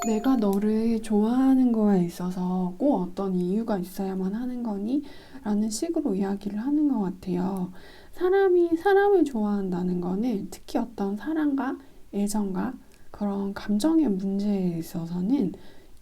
내가 너를 좋아하는 거에 있어서 꼭 어떤 이유가 있어야만 하는 거니? 라는 식으로 이야기를 하는 것 같아요. 사람이 사람을 좋아한다는 거는 특히 어떤 사랑과 애정과 그런 감정의 문제에 있어서는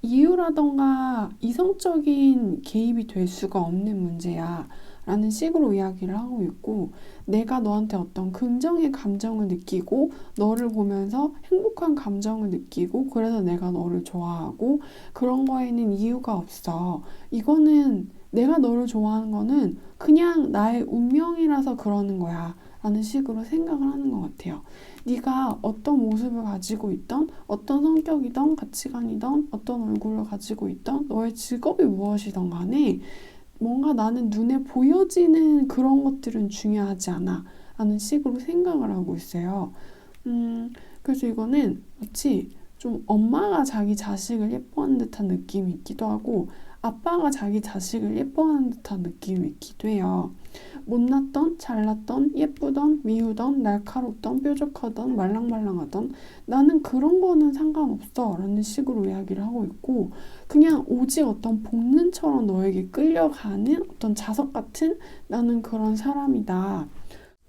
이유라던가 이성적인 개입이 될 수가 없는 문제야. 라는 식으로 이야기를 하고 있고, 내가 너한테 어떤 긍정의 감정을 느끼고, 너를 보면서 행복한 감정을 느끼고 그래서 내가 너를 좋아하고 그런 거에는 이유가 없어. 이거는 내가 너를 좋아하는 거는 그냥 나의 운명이라서 그러는 거야. 라는 식으로 생각을 하는 것 같아요. 네가 어떤 모습을 가지고 있던 어떤 성격이던 가치관이던 어떤 얼굴을 가지고 있던 너의 직업이 무엇이든 간에 뭔가 나는 눈에 보여지는 그런 것들은 중요하지 않아. 라는 식으로 생각을 하고 있어요. 그래서 이거는 마치 좀 엄마가 자기 자식을 예뻐하는 듯한 느낌이 있기도 하고 아빠가 자기 자식을 예뻐하는 듯한 느낌이 있기도 해요. 못났던, 잘났던, 예쁘던, 미우던, 날카롭던, 뾰족하던, 말랑말랑하던 나는 그런 거는 상관없어 라는 식으로 이야기를 하고 있고 그냥 오직 어떤 본능처럼 너에게 끌려가는 어떤 자석 같은 나는 그런 사람이다.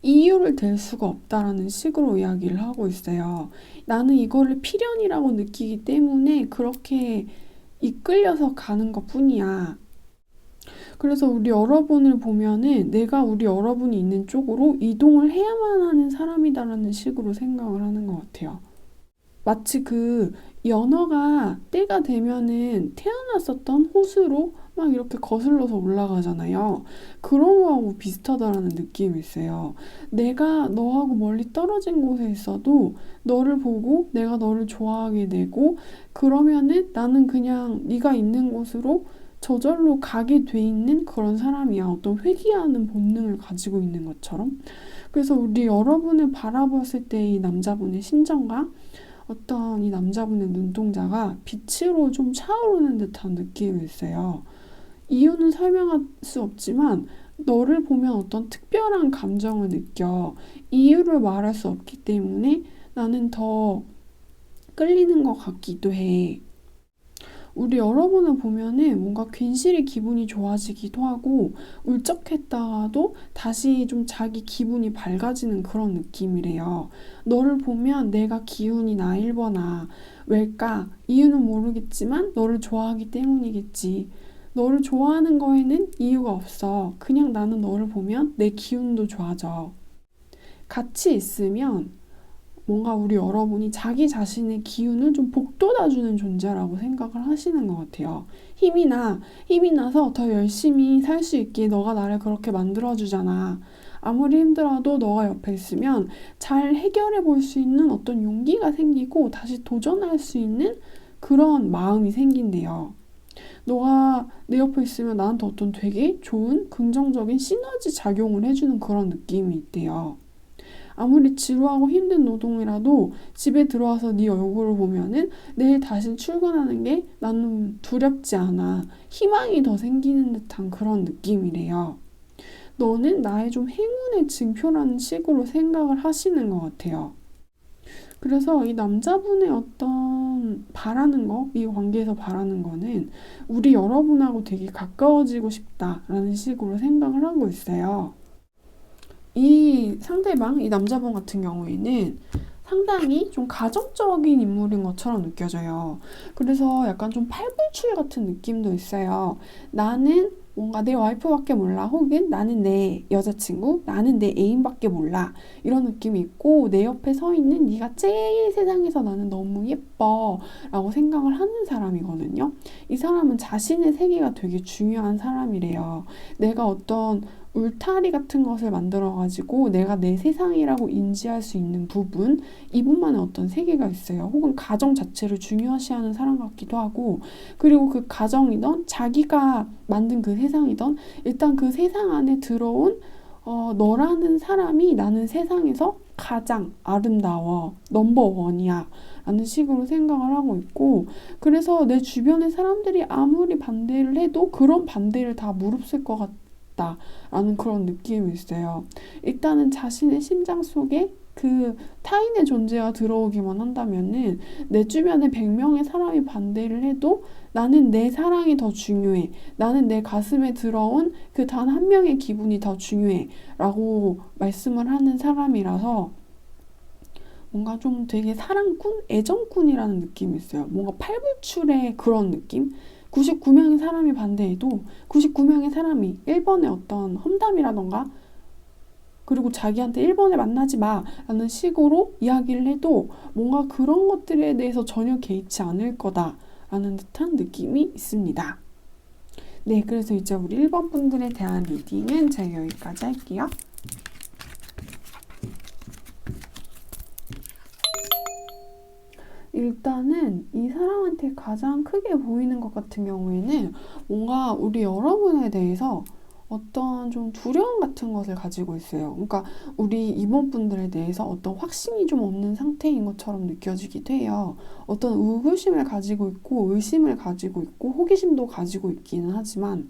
이유를 댈 수가 없다라는 식으로 이야기를 하고 있어요. 나는 이거를 필연이라고 느끼기 때문에 그렇게 이끌려서 가는 것뿐이야. 그래서 우리 여러분을 보면은 내가 우리 여러분이 있는 쪽으로 이동을 해야만 하는 사람이다라는 식으로 생각을 하는 것 같아요. 마치 그 연어가 때가 되면은 태어났었던 호수로 막 이렇게 거슬러서 올라가잖아요. 그런 거하고 비슷하다라는 느낌이 있어요. 내가 너하고 멀리 떨어진 곳에 있어도 너를 보고 내가 너를 좋아하게 되고 그러면은 나는 그냥 네가 있는 곳으로 저절로 가게 돼 있는 그런 사람이야. 어떤 회귀하는 본능을 가지고 있는 것처럼. 그래서 우리 여러분을 바라봤을 때 이 남자분의 심정과 어떤 이 남자분의 눈동자가 빛으로 좀 차오르는 듯한 느낌이 있어요. 이유는 설명할 수 없지만 너를 보면 어떤 특별한 감정을 느껴. 이유를 말할 수 없기 때문에 나는 더 끌리는 것 같기도 해. 우리 여러분을 보면은 뭔가 괜시리 기분이 좋아지기도 하고 울적했다가도 다시 좀 자기 기분이 밝아지는 그런 느낌이래요. 너를 보면 내가 기운이 나 1번아. 왜일까? 이유는 모르겠지만 너를 좋아하기 때문이겠지. 너를 좋아하는 거에는 이유가 없어. 그냥 나는 너를 보면 내 기운도 좋아져. 같이 있으면 뭔가 우리 여러분이 자기 자신의 기운을 좀 북돋아주는 존재라고 생각을 하시는 것 같아요. 힘이 나서 더 열심히 살 수 있게 너가 나를 그렇게 만들어주잖아. 아무리 힘들어도 너가 옆에 있으면 잘 해결해 볼 수 있는 어떤 용기가 생기고 다시 도전할 수 있는 그런 마음이 생긴대요. 너가 내 옆에 있으면 나한테 어떤 되게 좋은 긍정적인 시너지 작용을 해주는 그런 느낌이 있대요. 아무리 지루하고 힘든 노동이라도 집에 들어와서 네 얼굴을 보면은 내일 다시 출근하는 게 나는 두렵지 않아. 희망이 더 생기는 듯한 그런 느낌이래요. 너는 나의 좀 행운의 징표라는 식으로 생각을 하시는 것 같아요. 그래서 이 남자분의 어떤 바라는 거, 이 관계에서 바라는 거는 우리 여러분하고 되게 가까워지고 싶다라는 식으로 생각을 하고 있어요. 이 상대방, 이 남자분 같은 경우에는 상당히 좀 가정적인 인물인 것처럼 느껴져요. 그래서 약간 좀 팔불출 같은 느낌도 있어요. 나는 뭔가 내 와이프밖에 몰라. 혹은 나는 내 여자친구, 나는 내 애인밖에 몰라. 이런 느낌이 있고 내 옆에 서 있는 네가 제일 세상에서 나는 너무 예뻐 라고 생각을 하는 사람이거든요. 이 사람은 자신의 세계가 되게 중요한 사람이래요. 내가 어떤 울타리 같은 것을 만들어가지고 내가 내 세상이라고 인지할 수 있는 부분, 이분만의 어떤 세계가 있어요. 혹은 가정 자체를 중요시하는 사람 같기도 하고, 그리고 그 가정이던 자기가 만든 그 세상이던 일단 그 세상 안에 들어온 너라는 사람이 나는 세상에서 가장 아름다워, 넘버 원이야 라는 식으로 생각을 하고 있고, 그래서 내 주변의 사람들이 아무리 반대를 해도 그런 반대를 다 무릅쓸 것 같다 라는 그런 느낌이 있어요. 일단은 자신의 심장 속에 그 타인의 존재가 들어오기만 한다면은 내 주변에 100명의 사람이 반대를 해도 나는 내 사랑이 더 중요해. 나는 내 가슴에 들어온 그 단 한 명의 기분이 더 중요해. 라고 말씀을 하는 사람이라서 뭔가 좀 되게 사랑꾼, 애정꾼이라는 느낌이 있어요. 뭔가 팔불출의 그런 느낌? 99명의 사람이 반대해도 99명의 사람이 1번의 어떤 험담이라던가 그리고 자기한테 1번에 만나지 마 라는 식으로 이야기를 해도 뭔가 그런 것들에 대해서 전혀 개의치 않을 거다라는 듯한 느낌이 있습니다. 네, 그래서 이제 우리 1번 분들에 대한 리딩은 제가 여기까지 할게요. 일단은 이 사람한테 가장 크게 보이는 것 같은 경우에는 뭔가 우리 여러분에 대해서 어떤 좀 두려움 같은 것을 가지고 있어요. 그러니까 우리 이모분들에 대해서 어떤 확신이 좀 없는 상태인 것처럼 느껴지기도 해요. 어떤 의구심을 가지고 있고 의심을 가지고 있고 호기심도 가지고 있기는 하지만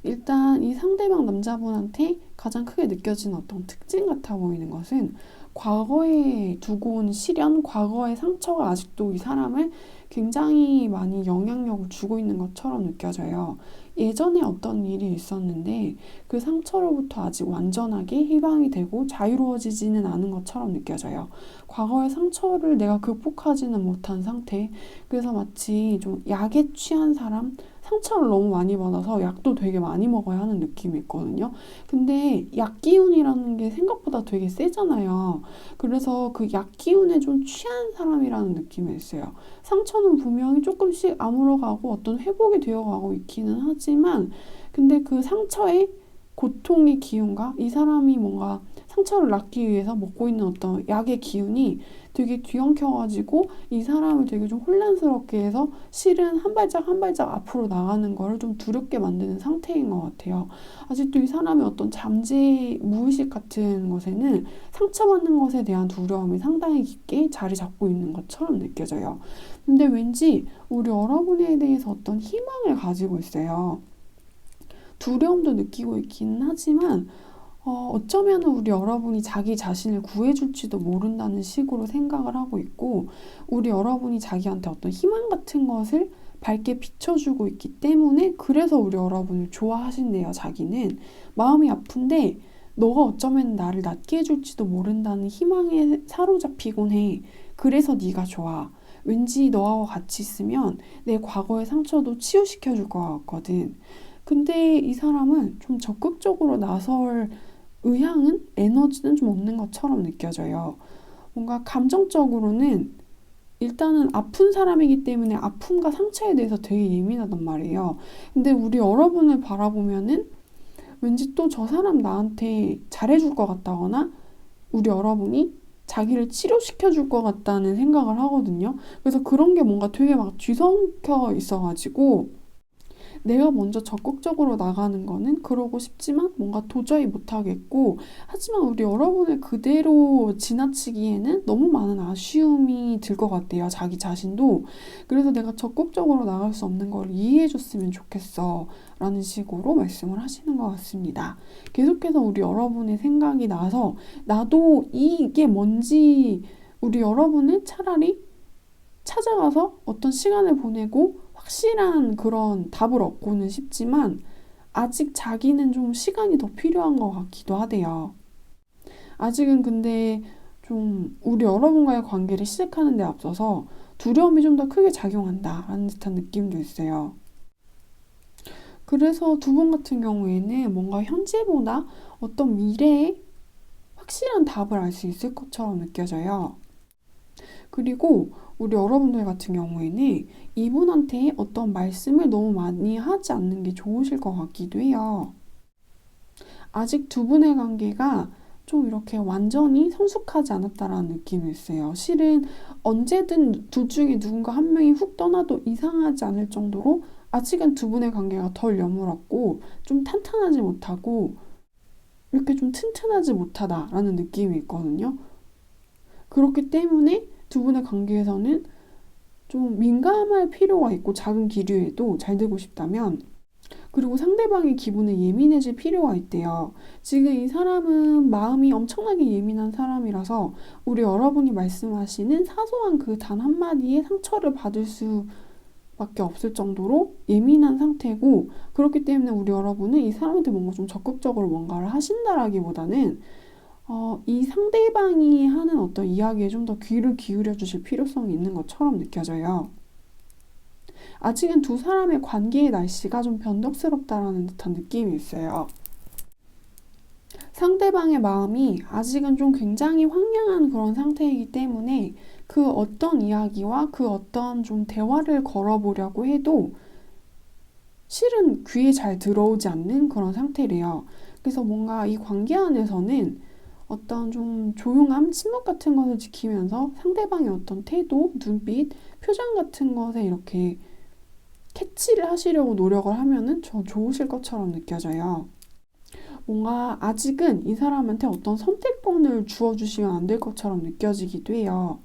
일단 이 상대방 남자분한테 가장 크게 느껴지는 어떤 특징 같아 보이는 것은 과거에 두고 온 시련, 과거의 상처가 아직도 이 사람을 굉장히 많이 영향력을 주고 있는 것처럼 느껴져요. 예전에 어떤 일이 있었는데 그 상처로부터 아직 완전하게 해방이 되고 자유로워지지는 않은 것처럼 느껴져요. 과거의 상처를 내가 극복하지는 못한 상태. 그래서 마치 좀 약에 취한 사람, 상처를 너무 많이 받아서 약도 되게 많이 먹어야 하는 느낌이 있거든요. 근데 약 기운이라는 게 생각보다 되게 세잖아요. 그래서 그 약 기운에 좀 취한 사람이라는 느낌이 있어요. 상처는 분명히 조금씩 아물어가고 어떤 회복이 되어가고 있기는 하지만 근데 그 상처의 고통의 기운과 이 사람이 뭔가 상처를 낫기 위해서 먹고 있는 어떤 약의 기운이 되게 뒤엉켜가지고 이 사람을 되게 좀 혼란스럽게 해서 실은 한 발짝 한 발짝 앞으로 나가는 거를 좀 두렵게 만드는 상태인 것 같아요. 아직도 이 사람의 어떤 잠재 무의식 같은 것에는 상처받는 것에 대한 두려움이 상당히 깊게 자리 잡고 있는 것처럼 느껴져요. 근데 왠지 우리 여러분에 대해서 어떤 희망을 가지고 있어요. 두려움도 느끼고 있기는 하지만 어쩌면 우리 여러분이 자기 자신을 구해줄지도 모른다는 식으로 생각을 하고 있고 우리 여러분이 자기한테 어떤 희망 같은 것을 밝게 비춰주고 있기 때문에 그래서 우리 여러분을 좋아하신대요. 자기는 마음이 아픈데 너가 어쩌면 나를 낫게 해줄지도 모른다는 희망에 사로잡히곤 해. 그래서 네가 좋아. 왠지 너하고 같이 있으면 내 과거의 상처도 치유시켜줄 것 같거든. 근데 이 사람은 좀 적극적으로 나설 의향은 에너지는 좀 없는 것처럼 느껴져요. 뭔가 감정적으로는 일단은 아픈 사람이기 때문에 아픔과 상처에 대해서 되게 예민하단 말이에요. 근데 우리 여러분을 바라보면은 왠지 또 저 사람 나한테 잘해줄 것 같다거나 우리 여러분이 자기를 치료시켜 줄 것 같다는 생각을 하거든요. 그래서 그런 게 뭔가 되게 막 뒤섞여 있어가지고 내가 먼저 적극적으로 나가는 거는 그러고 싶지만 뭔가 도저히 못하겠고 하지만 우리 여러분을 그대로 지나치기에는 너무 많은 아쉬움이 들 것 같아요. 자기 자신도. 그래서 내가 적극적으로 나갈 수 없는 걸 이해해 줬으면 좋겠어 라는 식으로 말씀을 하시는 것 같습니다. 계속해서 우리 여러분의 생각이 나서 나도 이게 뭔지 우리 여러분은 차라리 찾아가서 어떤 시간을 보내고 확실한 그런 답을 얻고는 싶지만 아직 자기는 좀 시간이 더 필요한 것 같기도 하대요. 아직은 근데 좀 우리 여러분과의 관계를 시작하는 데 앞서서 두려움이 좀 더 크게 작용한다라는 듯한 느낌도 있어요. 그래서 두 분 같은 경우에는 뭔가 현재보다 어떤 미래에 확실한 답을 알 수 있을 것처럼 느껴져요. 그리고 우리 여러분들 같은 경우에는 이분한테 어떤 말씀을 너무 많이 하지 않는 게 좋으실 것 같기도 해요. 아직 두 분의 관계가 좀 이렇게 완전히 성숙하지 않았다라는 느낌이 있어요. 실은 언제든 둘 중에 누군가 한 명이 훅 떠나도 이상하지 않을 정도로 아직은 두 분의 관계가 덜 여물었고 좀 탄탄하지 못하고 이렇게 좀 튼튼하지 못하다라는 느낌이 있거든요. 그렇기 때문에 두 분의 관계에서는 좀 민감할 필요가 있고 작은 기류에도 잘 되고 싶다면 그리고 상대방의 기분에 예민해질 필요가 있대요. 지금 이 사람은 마음이 엄청나게 예민한 사람이라서 우리 여러분이 말씀하시는 사소한 그 단 한마디에 상처를 받을 수밖에 없을 정도로 예민한 상태고, 그렇기 때문에 우리 여러분은 이 사람한테 뭔가 좀 적극적으로 뭔가를 하신다라기보다는 이 상대방이 하는 어떤 이야기에 좀 더 귀를 기울여 주실 필요성이 있는 것처럼 느껴져요. 아직은 두 사람의 관계의 날씨가 좀 변덕스럽다라는 듯한 느낌이 있어요. 상대방의 마음이 아직은 좀 굉장히 황량한 그런 상태이기 때문에 그 어떤 이야기와 그 어떤 좀 대화를 걸어보려고 해도 실은 귀에 잘 들어오지 않는 그런 상태래요. 그래서 뭔가 이 관계 안에서는 어떤 좀 조용함, 침묵 같은 것을 지키면서 상대방의 어떤 태도, 눈빛, 표정 같은 것에 이렇게 캐치를 하시려고 노력을 하면은 더 좋으실 것처럼 느껴져요. 뭔가 아직은 이 사람한테 어떤 선택권을 주어주시면 안 될 것처럼 느껴지기도 해요.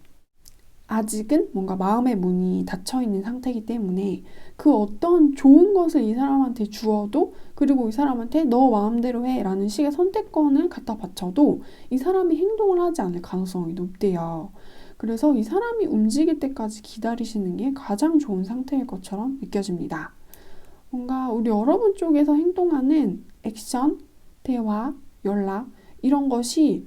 아직은 뭔가 마음의 문이 닫혀 있는 상태이기 때문에 그 어떤 좋은 것을 이 사람한테 주어도, 그리고 이 사람한테 너 마음대로 해 라는 식의 선택권을 갖다 바쳐도 이 사람이 행동을 하지 않을 가능성이 높대요. 그래서 이 사람이 움직일 때까지 기다리시는 게 가장 좋은 상태일 것처럼 느껴집니다. 뭔가 우리 여러분 쪽에서 행동하는 액션, 대화, 연락 이런 것이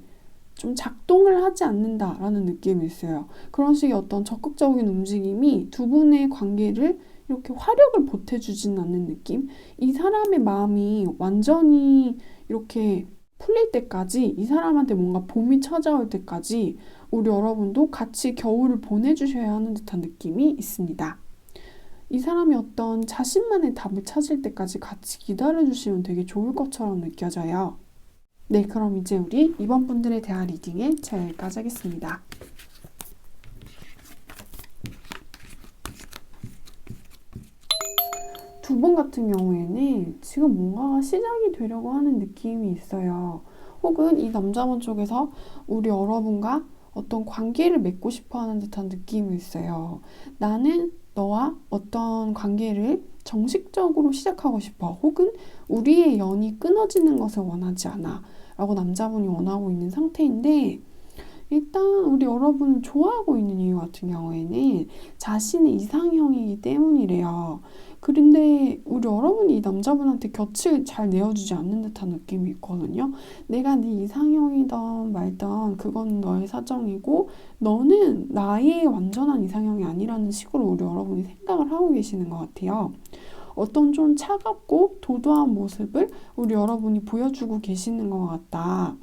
좀 작동을 하지 않는다라는 느낌이 있어요. 그런 식의 어떤 적극적인 움직임이 두 분의 관계를 이렇게 화력을 보태주진 않는 느낌? 이 사람의 마음이 완전히 이렇게 풀릴 때까지, 이 사람한테 뭔가 봄이 찾아올 때까지 우리 여러분도 같이 겨울을 보내주셔야 하는 듯한 느낌이 있습니다. 이 사람이 어떤 자신만의 답을 찾을 때까지 같이 기다려주시면 되게 좋을 것처럼 느껴져요. 네, 그럼 이제 우리 이번 분들에 대한 리딩을 여기까지 하겠습니다. 두 분 같은 경우에는 지금 뭔가가 시작이 되려고 하는 느낌이 있어요. 혹은 이 남자분 쪽에서 우리 여러분과 어떤 관계를 맺고 싶어 하는 듯한 느낌이 있어요. 나는 너와 어떤 관계를 정식적으로 시작하고 싶어. 혹은 우리의 연이 끊어지는 것을 원하지 않아. 라고 남자분이 원하고 있는 상태인데, 일단 우리 여러분을 좋아하고 있는 이유 같은 경우에는 자신의 이상형이기 때문이래요. 그런데 우리 여러분이 이 남자분한테 곁을 잘 내어주지 않는 듯한 느낌이 있거든요. 내가 네 이상형이던 말던 그건 너의 사정이고 너는 나의 완전한 이상형이 아니라는 식으로 우리 여러분이 생각을 하고 계시는 것 같아요. 어떤 좀 차갑고 도도한 모습을 우리 여러분이 보여주고 계시는 것 같다.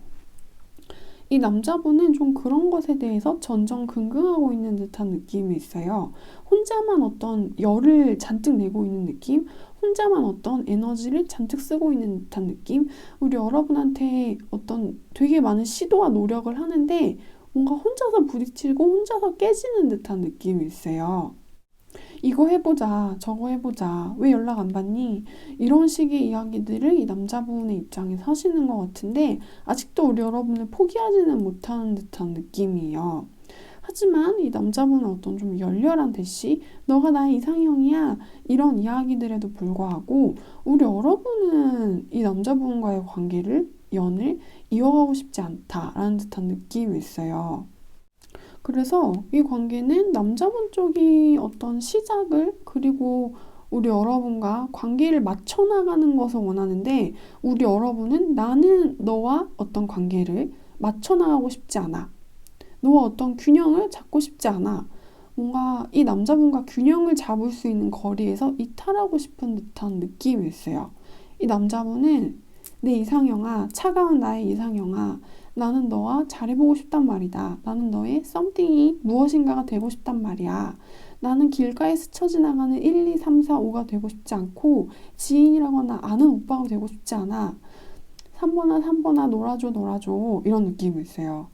이 남자분은 좀 그런 것에 대해서 전전긍긍하고 있는 듯한 느낌이 있어요. 혼자만 어떤 열을 잔뜩 내고 있는 느낌? 혼자만 어떤 에너지를 잔뜩 쓰고 있는 듯한 느낌? 우리 여러분한테 어떤 되게 많은 시도와 노력을 하는데 뭔가 혼자서 부딪히고 혼자서 깨지는 듯한 느낌이 있어요. 이거 해보자, 저거 해보자, 왜 연락 안 받니? 이런 식의 이야기들을 이 남자분의 입장에서 하시는 것 같은데 아직도 우리 여러분을 포기하지는 못하는 듯한 느낌이에요. 하지만 이 남자분은 어떤 좀 열렬한 대시, 너가 나의 이상형이야, 이런 이야기들에도 불구하고 우리 여러분은 이 남자분과의 관계를, 연을 이어가고 싶지 않다라는 듯한 느낌이 있어요. 그래서 이 관계는 남자분 쪽이 어떤 시작을, 그리고 우리 여러분과 관계를 맞춰나가는 것을 원하는데 우리 여러분은 나는 너와 어떤 관계를 맞춰나가고 싶지 않아. 너와 어떤 균형을 잡고 싶지 않아. 뭔가 이 남자분과 균형을 잡을 수 있는 거리에서 이탈하고 싶은 듯한 느낌이 있어요. 이 남자분은 내 이상형아, 차가운 나의 이상형아, 나는 너와 잘해보고 싶단 말이다. 나는 너의 썸띵이 무엇인가가 되고 싶단 말이야. 나는 길가에 스쳐 지나가는 1, 2, 3, 4, 5가 되고 싶지 않고 지인이라거나 아는 오빠가 되고 싶지 않아. 3번아 3번아 놀아줘 놀아줘 이런 느낌이 있어요.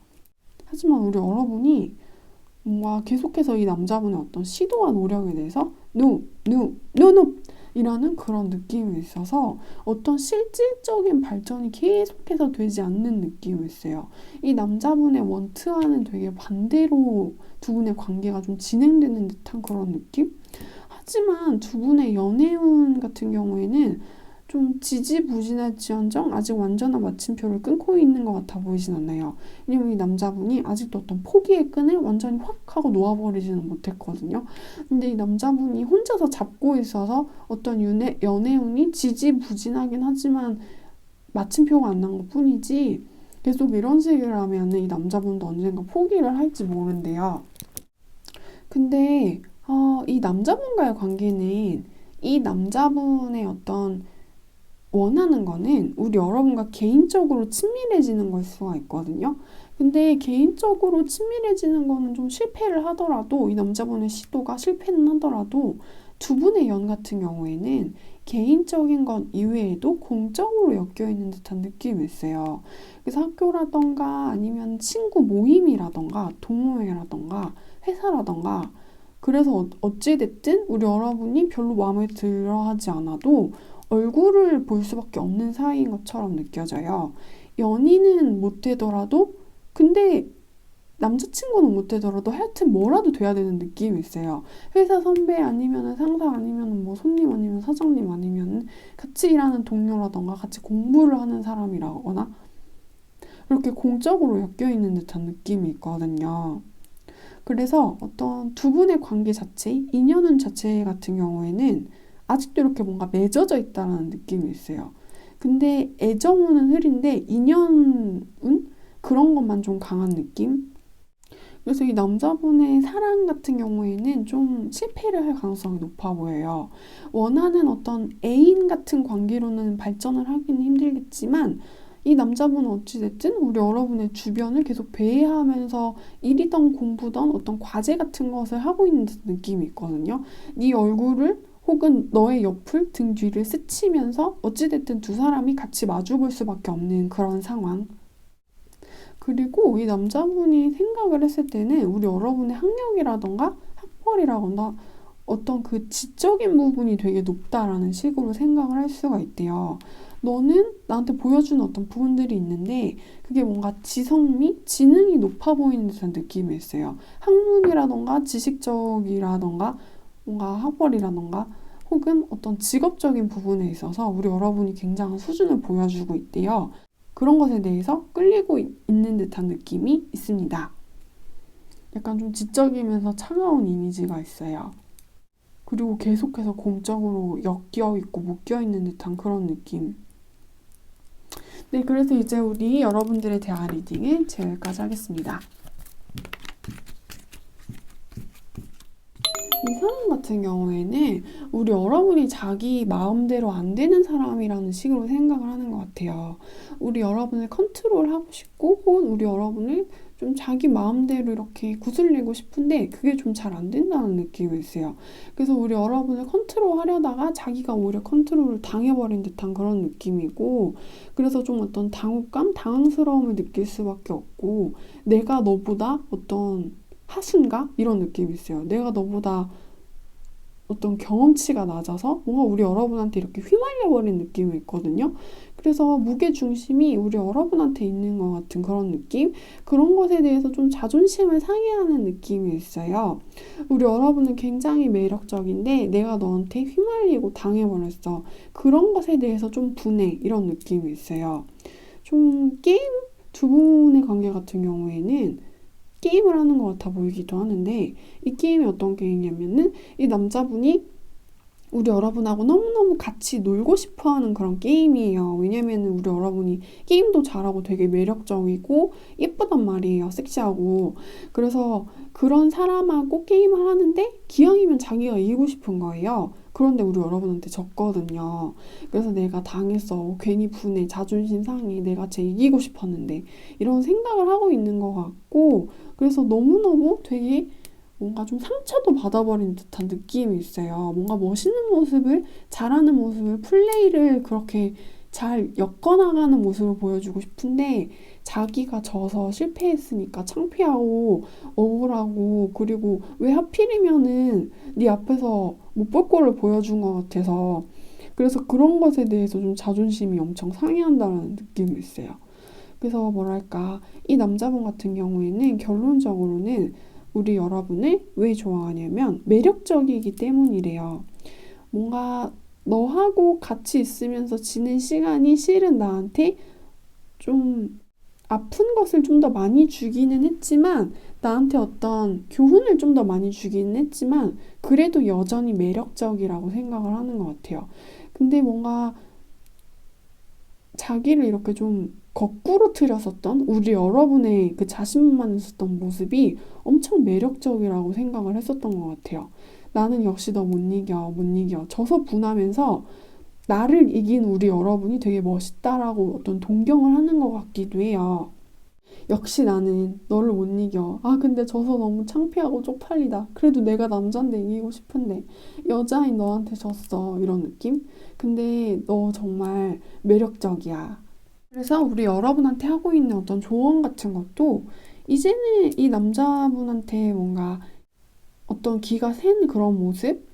하지만 우리 여러분이 뭔가 계속해서 이 남자분의 어떤 시도와 노력에 대해서 No, no, no, no 이라는 그런 느낌이 있어서 어떤 실질적인 발전이 계속해서 되지 않는 느낌이 있어요. 이 남자분의 원트와는 되게 반대로 두 분의 관계가 좀 진행되는 듯한 그런 느낌? 하지만 두 분의 연애운 같은 경우에는 좀 지지부진할지언정 아직 완전한 마침표를 끊고 있는 것 같아 보이진 않아요. 왜냐면 이 남자분이 아직도 어떤 포기의 끈을 완전히 확 하고 놓아버리지는 못했거든요. 근데 이 남자분이 혼자서 잡고 있어서 어떤 연애운이 지지부진하긴 하지만 마침표가 안 난 것뿐이지 계속 이런 식이라면 이 남자분도 언젠가 포기를 할지 모른대요. 근데 이 남자분과의 관계는 이 남자분의 어떤 원하는 거는 우리 여러분과 개인적으로 친밀해지는 걸 수가 있거든요. 근데 개인적으로 친밀해지는 거는 좀 실패를 하더라도 이 남자분의 시도가 실패는 하더라도 두 분의 연 같은 경우에는 개인적인 것 이외에도 공적으로 엮여 있는 듯한 느낌이 있어요. 그래서 학교라던가 아니면 친구 모임이라던가 동호회라던가 회사라던가 그래서 어찌됐든 우리 여러분이 별로 마음에 들어 하지 않아도 얼굴을 볼 수밖에 없는 사이인 것처럼 느껴져요. 연인은 못 되더라도 근데 남자친구는 못 되더라도 하여튼 뭐라도 돼야 되는 느낌이 있어요. 회사 선배 아니면 상사 아니면 뭐 손님 아니면 사장님 아니면 같이 일하는 동료라던가 같이 공부를 하는 사람이라거나 이렇게 공적으로 엮여 있는 듯한 느낌이 있거든요. 그래서 어떤 두 분의 관계 자체, 인연운 자체 같은 경우에는 아직도 이렇게 뭔가 맺어져 있다는 느낌이 있어요. 근데 애정운은 흐린데 인연운 그런 것만 좀 강한 느낌? 그래서 이 남자분의 사랑 같은 경우에는 좀 실패를 할 가능성이 높아 보여요. 원하는 어떤 애인 같은 관계로는 발전을 하기는 힘들겠지만 이 남자분은 어찌됐든 우리 여러분의 주변을 계속 배회하면서 일이던 공부던 어떤 과제 같은 것을 하고 있는 느낌이 있거든요. 네 얼굴을 혹은 너의 옆을 등 뒤를 스치면서 어찌됐든 두 사람이 같이 마주볼 수밖에 없는 그런 상황. 그리고 이 남자분이 생각을 했을 때는 우리 여러분의 학력이라던가 학벌이라거나 어떤 그 지적인 부분이 되게 높다라는 식으로 생각을 할 수가 있대요. 너는 나한테 보여주는 어떤 부분들이 있는데 그게 뭔가 지성미, 지능이 높아 보이는 듯한 느낌이 있어요. 학문이라던가 지식적이라던가 뭔가 학벌이라던가 혹은 어떤 직업적인 부분에 있어서 우리 여러분이 굉장한 수준을 보여주고 있대요. 그런 것에 대해서 끌리고 있는 듯한 느낌이 있습니다. 약간 좀 지적이면서 차가운 이미지가 있어요. 그리고 계속해서 공적으로 엮여 있고 묶여 있는 듯한 그런 느낌. 네, 그래서 이제 우리 여러분들의 대화 리딩은 여기까지 하겠습니다. 이 사람 같은 경우에는 우리 여러분이 자기 마음대로 안 되는 사람이라는 식으로 생각을 하는 것 같아요. 우리 여러분을 컨트롤하고 싶고 혹은 우리 여러분을 좀 자기 마음대로 이렇게 구슬리고 싶은데 그게 좀 잘 안 된다는 느낌이 있어요. 그래서 우리 여러분을 컨트롤하려다가 자기가 오히려 컨트롤을 당해버린 듯한 그런 느낌이고 그래서 좀 어떤 당혹감, 당황스러움을 느낄 수밖에 없고 내가 너보다 어떤 하수인가? 이런 느낌이 있어요. 내가 너보다 어떤 경험치가 낮아서 뭔가 우리 여러분한테 이렇게 휘말려버린 느낌이 있거든요. 그래서 무게중심이 우리 여러분한테 있는 것 같은 그런 느낌? 그런 것에 대해서 좀 자존심을 상해하는 느낌이 있어요. 우리 여러분은 굉장히 매력적인데 내가 너한테 휘말리고 당해버렸어. 그런 것에 대해서 좀 분해 이런 느낌이 있어요. 좀 게임 두 분의 관계 같은 경우에는 게임을 하는 것 같아 보이기도 하는데 이 게임이 어떤 게임이냐면은 이 남자분이 우리 여러분하고 너무너무 같이 놀고 싶어 하는 그런 게임이에요. 왜냐면은 우리 여러분이 게임도 잘하고 되게 매력적이고 예쁘단 말이에요. 섹시하고. 그래서 그런 사람하고 게임을 하는데 기왕이면 자기가 이기고 싶은 거예요. 그런데 우리 여러분한테 졌거든요. 그래서 내가 당했어. 괜히 분해, 자존심 상해. 내가 쟤 이기고 싶었는데. 이런 생각을 하고 있는 것 같고 그래서 너무너무 되게 뭔가 좀 상처도 받아버린 듯한 느낌이 있어요. 뭔가 멋있는 모습을, 잘하는 모습을, 플레이를 그렇게 잘 엮어나가는 모습을 보여주고 싶은데 자기가 져서 실패했으니까 창피하고 억울하고 그리고 왜 하필이면은 네 앞에서 못 볼 거를 보여준 것 같아서 그래서 그런 것에 대해서 좀 자존심이 엄청 상해한다는 느낌이 있어요. 그래서 뭐랄까 이 남자분 같은 경우에는 결론적으로는 우리 여러분을 왜 좋아하냐면 매력적이기 때문이래요. 뭔가 너하고 같이 있으면서 지낸 시간이 실은 나한테 좀 아픈 것을 좀 더 많이 주기는 했지만, 나한테 어떤 교훈을 좀 더 많이 주기는 했지만, 그래도 여전히 매력적이라고 생각을 하는 것 같아요. 근데 뭔가 자기를 이렇게 좀 거꾸로 틀었었던 우리 여러분의 그 자신만 있었던 모습이 엄청 매력적이라고 생각을 했었던 것 같아요. 나는 역시 너 못 이겨, 못 이겨. 져서 분하면서 나를 이긴 우리 여러분이 되게 멋있다라고 어떤 동경을 하는 것 같기도 해요. 역시 나는 너를 못 이겨. 아, 근데 져서 너무 창피하고 쪽팔리다. 그래도 내가 남잔데 이기고 싶은데 여자인 너한테 졌어. 이런 느낌? 근데 너 정말 매력적이야. 그래서 우리 여러분한테 하고 있는 어떤 조언 같은 것도 이제는 이 남자분한테 뭔가 어떤 기가 센 그런 모습,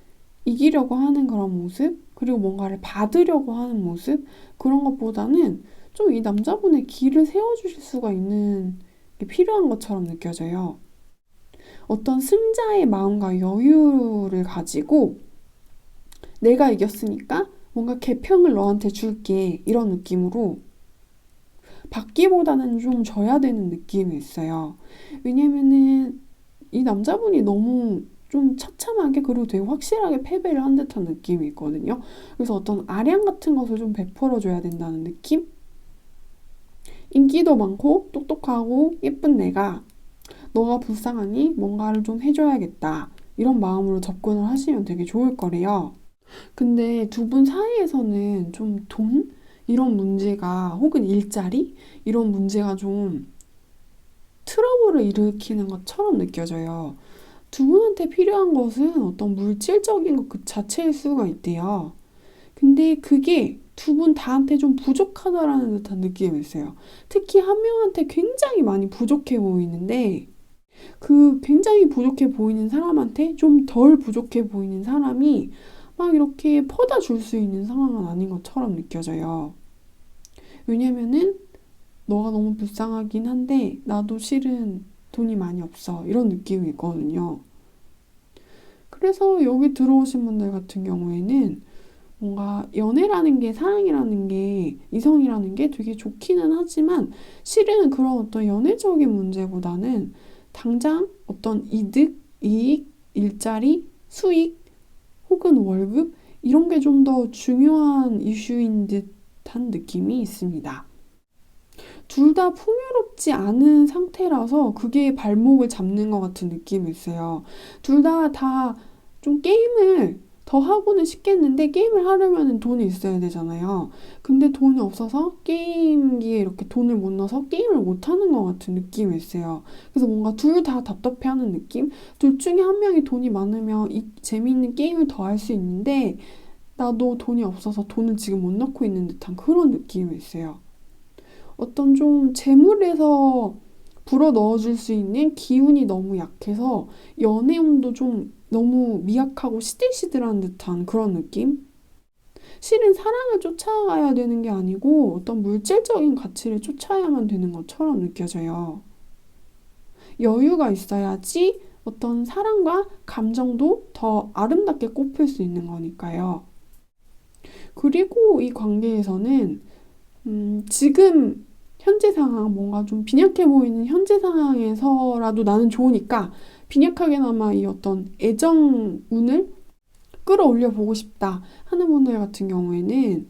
이기려고 하는 그런 모습, 그리고 뭔가를 받으려고 하는 모습, 그런 것보다는 좀 이 남자분의 기를 세워주실 수가 있는 게 필요한 것처럼 느껴져요. 어떤 승자의 마음과 여유를 가지고 내가 이겼으니까 뭔가 개평을 너한테 줄게, 이런 느낌으로 받기보다는 좀 줘야 되는 느낌이 있어요. 왜냐면은 이 남자분이 너무 좀 처참하게, 그리고 되게 확실하게 패배를 한 듯한 느낌이 있거든요. 그래서 어떤 아량 같은 것을 좀 베풀어 줘야 된다는 느낌? 인기도 많고 똑똑하고 예쁜 내가 너가 불쌍하니 뭔가를 좀 해줘야겠다, 이런 마음으로 접근을 하시면 되게 좋을 거래요. 근데 두 분 사이에서는 좀 돈? 이런 문제가, 혹은 일자리? 이런 문제가 좀 트러블을 일으키는 것처럼 느껴져요. 두 분한테 필요한 것은 어떤 물질적인 것 그 자체일 수가 있대요. 근데 그게 두 분 다한테 좀 부족하다라는 듯한 느낌이 있어요. 특히 한 명한테 굉장히 많이 부족해 보이는데, 그 굉장히 부족해 보이는 사람한테 좀 덜 부족해 보이는 사람이 막 이렇게 퍼다 줄 수 있는 상황은 아닌 것처럼 느껴져요. 왜냐면은 너가 너무 불쌍하긴 한데 나도 실은 돈이 많이 없어, 이런 느낌이 있거든요. 그래서 여기 들어오신 분들 같은 경우에는 뭔가 연애라는 게, 사랑이라는 게, 이성이라는 게 되게 좋기는 하지만 실은 그런 어떤 연애적인 문제보다는 당장 어떤 이득, 이익, 일자리, 수익, 혹은 월급, 이런 게 좀 더 중요한 이슈인 듯한 느낌이 있습니다. 둘 다 풍요롭지 않은 상태라서 그게 발목을 잡는 것 같은 느낌이 있어요. 둘 다 좀 게임을 더 하고는 싶겠는데, 게임을 하려면 돈이 있어야 되잖아요. 근데 돈이 없어서 게임기에 이렇게 돈을 못 넣어서 게임을 못 하는 것 같은 느낌이 있어요. 그래서 뭔가 둘 다 답답해하는 느낌? 둘 중에 한 명이 돈이 많으면 이 재미있는 게임을 더 할 수 있는데, 나도 돈이 없어서 돈을 지금 못 넣고 있는 듯한 그런 느낌이 있어요. 어떤 좀 재물에서 불어 넣어줄 수 있는 기운이 너무 약해서 연애운도 좀 너무 미약하고 시들시들한 듯한 그런 느낌? 실은 사랑을 쫓아가야 되는 게 아니고 어떤 물질적인 가치를 쫓아야만 되는 것처럼 느껴져요. 여유가 있어야지 어떤 사랑과 감정도 더 아름답게 꽃필 수 있는 거니까요. 그리고 이 관계에서는 지금 현재 상황, 뭔가 좀 빈약해 보이는 현재 상황에서라도 나는 좋으니까 빈약하게나마 이 어떤 애정운을 끌어올려 보고 싶다 하는 분들 같은 경우에는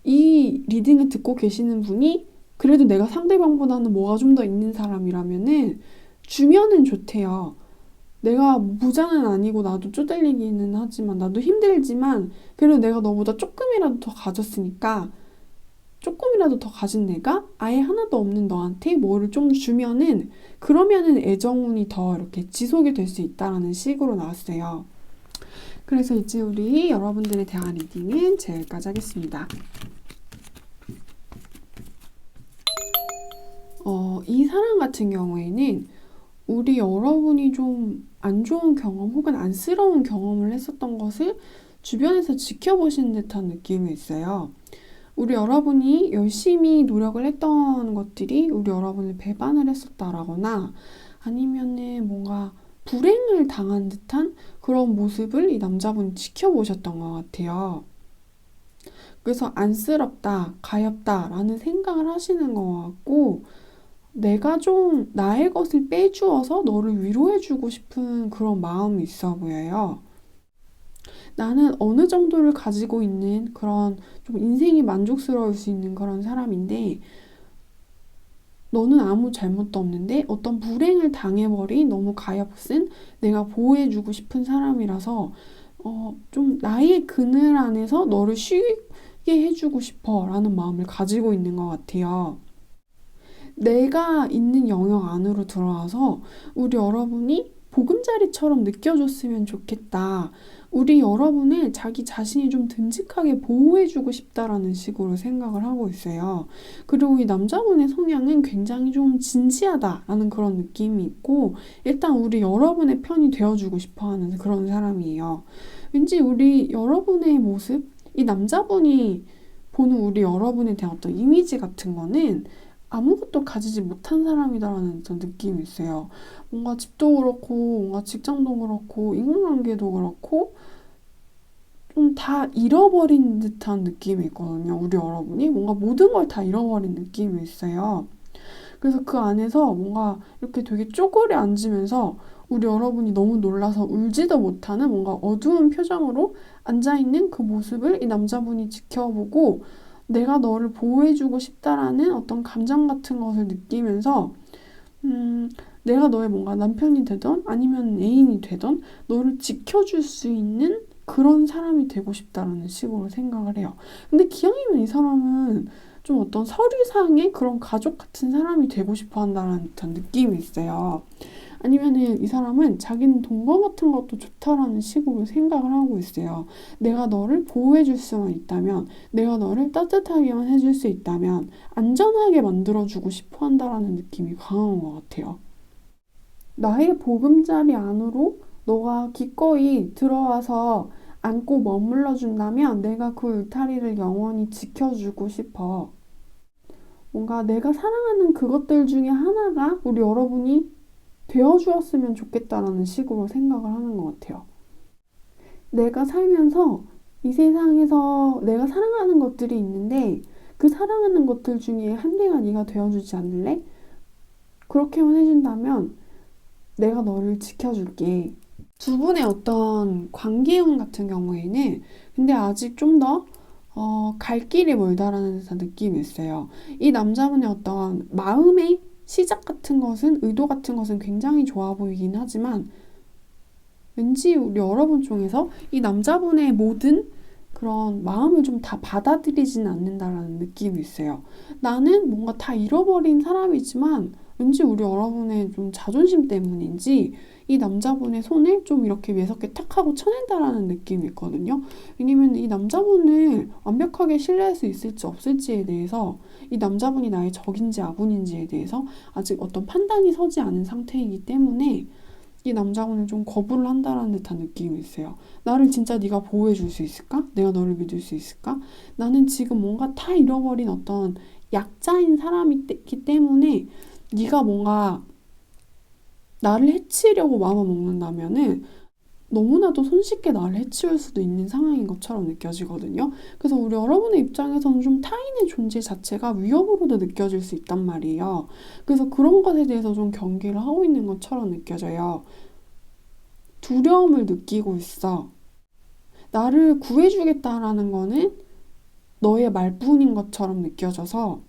이 리딩을 듣고 계시는 분이 그래도 내가 상대방보다는 뭐가 좀 더 있는 사람이라면은 주면은 좋대요. 내가 부자는 아니고 나도 쪼들리기는 하지만, 나도 힘들지만 그래도 내가 너보다 조금이라도 더 가졌으니까, 조금이라도 더 가진 내가 아예 하나도 없는 너한테 뭐를 좀 주면은, 그러면은 애정운이 더 이렇게 지속이 될 수 있다라는 식으로 나왔어요. 그래서 이제 우리 여러분들에 대한 리딩은 여기까지 하겠습니다. 이 사람 같은 경우에는 우리 여러분이 좀 안 좋은 경험 혹은 안쓰러운 경험을 했었던 것을 주변에서 지켜보시는 듯한 느낌이 있어요. 우리 여러분이 열심히 노력을 했던 것들이 우리 여러분을 배반을 했었다라거나, 아니면은 뭔가 불행을 당한 듯한 그런 모습을 이 남자분이 지켜보셨던 것 같아요. 그래서 안쓰럽다, 가엾다라는 생각을 하시는 것 같고, 내가 좀 나의 것을 빼주어서 너를 위로해주고 싶은 그런 마음이 있어 보여요. 나는 어느 정도를 가지고 있는 그런 좀 인생이 만족스러울 수 있는 그런 사람인데, 너는 아무 잘못도 없는데 어떤 불행을 당해버린 너무 가엾은 내가 보호해주고 싶은 사람이라서 좀 나의 그늘 안에서 너를 쉬게 해주고 싶어 라는 마음을 가지고 있는 것 같아요. 내가 있는 영역 안으로 들어와서 우리 여러분이 보금자리처럼 느껴줬으면 좋겠다. 우리 여러분을 자기 자신이 좀 듬직하게 보호해주고 싶다라는 식으로 생각을 하고 있어요. 그리고 이 남자분의 성향은 굉장히 좀 진지하다라는 그런 느낌이 있고, 일단 우리 여러분의 편이 되어주고 싶어 하는 그런 사람이에요. 왠지 우리 여러분의 모습, 이 남자분이 보는 우리 여러분에 대한 어떤 이미지 같은 거는 아무것도 가지지 못한 사람이다라는 좀 느낌이 있어요. 뭔가 집도 그렇고, 뭔가 직장도 그렇고, 인간관계도 그렇고, 좀 다 잃어버린 듯한 느낌이 있거든요. 우리 여러분이 뭔가 모든 걸 다 잃어버린 느낌이 있어요. 그래서 그 안에서 뭔가 이렇게 되게 쪼그려 앉으면서 우리 여러분이 너무 놀라서 울지도 못하는 뭔가 어두운 표정으로 앉아있는 그 모습을 이 남자분이 지켜보고 내가 너를 보호해주고 싶다라는 어떤 감정 같은 것을 느끼면서 내가 너의 뭔가 남편이 되던 아니면 애인이 되던 너를 지켜줄 수 있는 그런 사람이 되고 싶다라는 식으로 생각을 해요. 근데 기왕이면 이 사람은 좀 어떤 서류상의 그런 가족 같은 사람이 되고 싶어 한다는 듯한 느낌이 있어요. 아니면은 이 사람은 자기는 동거 같은 것도 좋다라는 식으로 생각을 하고 있어요. 내가 너를 보호해줄 수만 있다면, 내가 너를 따뜻하게만 해줄 수 있다면, 안전하게 만들어주고 싶어 한다라는 느낌이 강한 것 같아요. 나의 보금자리 안으로 너가 기꺼이 들어와서 안고 머물러 준다면 내가 그 울타리를 영원히 지켜주고 싶어. 뭔가 내가 사랑하는 그것들 중에 하나가 우리 여러분이 되어주었으면 좋겠다라는 식으로 생각을 하는 것 같아요. 내가 살면서 이 세상에서 내가 사랑하는 것들이 있는데 그 사랑하는 것들 중에 한 개가 네가 되어주지 않을래? 그렇게만 해준다면 내가 너를 지켜줄게. 두 분의 어떤 관계운 같은 경우에는 근데 아직 좀 더 갈 길이 멀다라는 듯한 느낌이 있어요. 이 남자분의 어떤 마음의 시작 같은 것은, 의도 같은 것은 굉장히 좋아 보이긴 하지만 왠지 우리 여러분 중에서 이 남자분의 모든 그런 마음을 좀 다 받아들이진 않는다라는 느낌이 있어요. 나는 뭔가 다 잃어버린 사람이지만 왠지 우리 여러분의 좀 자존심 때문인지 이 남자분의 손을 좀 이렇게 매섭게 탁 하고 쳐낸다라는 느낌이 있거든요. 왜냐면 이 남자분을 완벽하게 신뢰할 수 있을지 없을지에 대해서 이 남자분이 나의 적인지 아군인지에 대해서 아직 어떤 판단이 서지 않은 상태이기 때문에 이 남자분을 좀 거부를 한다라는 듯한 느낌이 있어요. 나를 진짜 네가 보호해 줄 수 있을까? 내가 너를 믿을 수 있을까? 나는 지금 뭔가 다 잃어버린 어떤 약자인 사람이기 때문에 네가 뭔가 나를 해치려고 마음을 먹는다면은 너무나도 손쉽게 나를 해치울 수도 있는 상황인 것처럼 느껴지거든요. 그래서 우리 여러분의 입장에서는 좀 타인의 존재 자체가 위협으로도 느껴질 수 있단 말이에요. 그래서 그런 것에 대해서 좀 경계를 하고 있는 것처럼 느껴져요. 두려움을 느끼고 있어. 나를 구해주겠다라는 거는 너의 말뿐인 것처럼 느껴져서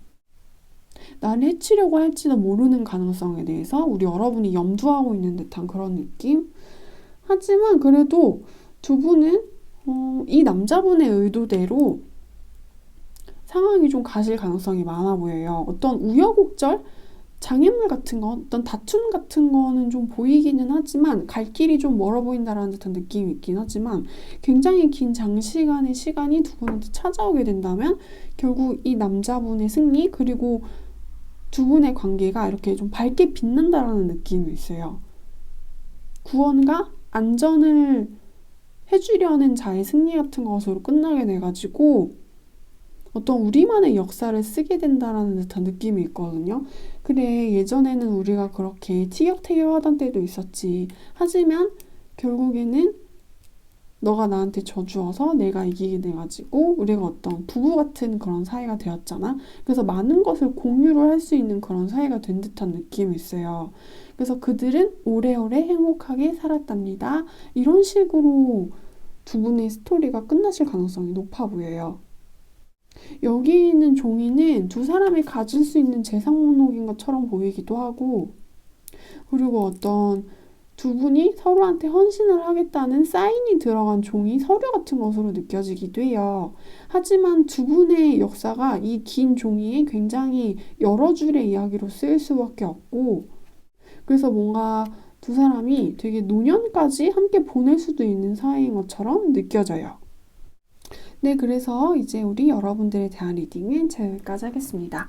나를 해치려고 할지도 모르는 가능성에 대해서 우리 여러분이 염두하고 있는 듯한 그런 느낌? 하지만 그래도 두 분은 이 남자분의 의도대로 상황이 좀 가실 가능성이 많아 보여요. 어떤 우여곡절, 장애물 같은 거, 어떤 다툼 같은 거는 좀 보이기는 하지만 갈 길이 좀 멀어 보인다라는 듯한 느낌이 있긴 하지만 굉장히 긴 장시간의 시간이 두 분한테 찾아오게 된다면 결국 이 남자분의 승리 그리고 두 분의 관계가 이렇게 좀 밝게 빛난다라는 느낌이 있어요. 구원과 안전을 해주려는 자의 승리 같은 것으로 끝나게 돼가지고 어떤 우리만의 역사를 쓰게 된다라는 듯한 느낌이 있거든요. 그래, 예전에는 우리가 그렇게 티격태격하던 때도 있었지. 하지만 결국에는 너가 나한테 져주어서 내가 이기게 돼가지고 우리가 어떤 부부 같은 그런 사이가 되었잖아. 그래서 많은 것을 공유를 할 수 있는 그런 사이가 된 듯한 느낌이 있어요. 그래서 그들은 오래오래 행복하게 살았답니다. 이런 식으로 두 분의 스토리가 끝나실 가능성이 높아 보여요. 여기 있는 종이는 두 사람이 가질 수 있는 재산 목록인 것처럼 보이기도 하고, 그리고 어떤 두 분이 서로한테 헌신을 하겠다는 사인이 들어간 종이 서류 같은 것으로 느껴지기도 해요. 하지만 두 분의 역사가 이 긴 종이에 굉장히 여러 줄의 이야기로 쓰일 수밖에 없고, 그래서 뭔가 두 사람이 되게 노년까지 함께 보낼 수도 있는 사이인 것처럼 느껴져요. 네, 그래서 이제 우리 여러분들에 대한 리딩은 여기까지 하겠습니다.